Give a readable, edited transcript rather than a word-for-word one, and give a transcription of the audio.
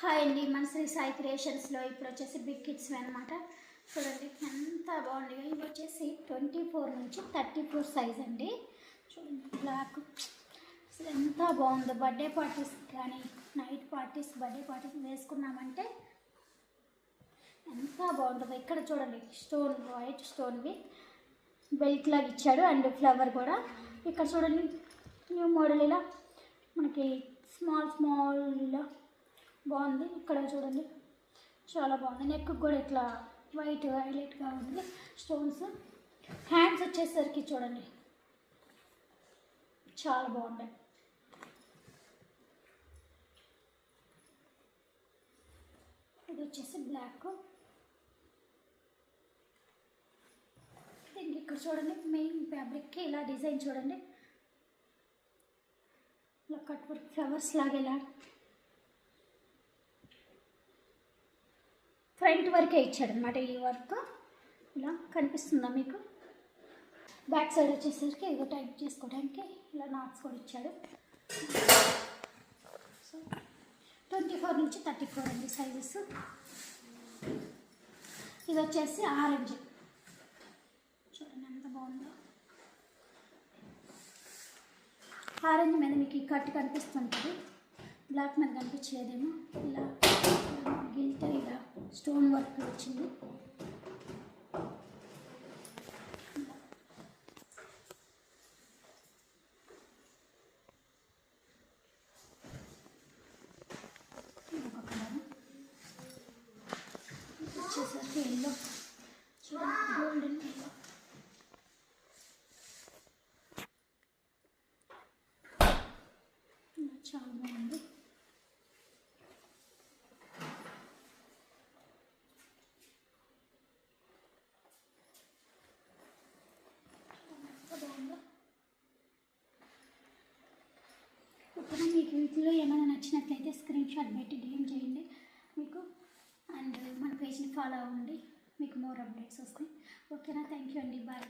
Hi అండి, మన శ్రీ సాయి క్రియేషన్స్లో ఇప్పుడు వచ్చేసి బిగ్ కిడ్స్ అనమాట. చూడండి ఎంత బాగుంది. ఇవి వచ్చేసి 24 నుంచి 34 సైజ్ అండి. చూడండి బ్లాక్ అసలు ఎంత బాగుందో. బర్త్డే పార్టీస్ కానీ నైట్ పార్టీస్, బర్త్డే పార్టీస్ వేసుకున్నామంటే ఎంత బాగుంటుందో. ఇక్కడ చూడండి స్టోన్, వైట్ స్టోన్వి బెల్ట్ లాగా ఇచ్చాడు అండ్ ఫ్లవర్ కూడా. ఇక్కడ చూడండి న్యూ మోడల్ ఇలా మనకి స్మాల్ ఇలా బాగుంది. ఇక్కడ చూడండి చాలా బాగుంది. నెక్ కూడా ఇట్లా వైట్ హైలైట్గా ఉంది స్టోన్స్. హ్యాండ్స్ వచ్చేసరికి చూడండి చాలా బాగుంటాయి. ఇది వచ్చేసి బ్లాక్. దీనికి ఇక్కడ చూడండి మెయిన్ ఫ్యాబ్రిక్కి ఇలా డిజైన్ చూడండి, ఇలా కట్ వర్క్ ఫ్లవర్స్ లాగా ఇలా ఫ్రంట్ వరకే ఇచ్చాడు అనమాట. ఈ వర్క్ ఇలా కనిపిస్తుందా మీకు? బ్యాక్ సైడ్ వచ్చేసరికి ఏదో టైప్ చేసుకోవడానికి ఇలా నాట్స్ కూడా ఇచ్చాడు. సో 24 నుంచి 34 అండి సైజెస్. ఇది వచ్చేసి ఆరెంజ్. చూడండి ఎంత బాగుందో. ఆరెంజ్ మీద మీకు ఈ కట్ కనిపిస్తుంటుంది, బ్లాక్ మీద కనిపించలేదేమో. ఇలా గిల్ట్ ఇలా స్టోన్ వర్క్ వచ్చింది. ఇంకొక కలర్ వచ్చేసరికి ఎల్లో, చూడండి గోల్డెన్ ఎల్లో. చాలా బాగుంది. ఇప్పుడు మీకు వీటిలో ఏమైనా నచ్చినట్లయితే స్క్రీన్ షాట్ పెట్టి డిఎం చేయండి మీకు. అండ్ మన పేజ్ని ఫాలో అవ్వండి, మీకు మోర్ అప్డేట్స్ వస్తాయి. ఓకేనా? థ్యాంక్ యూ అండి, బాయ్.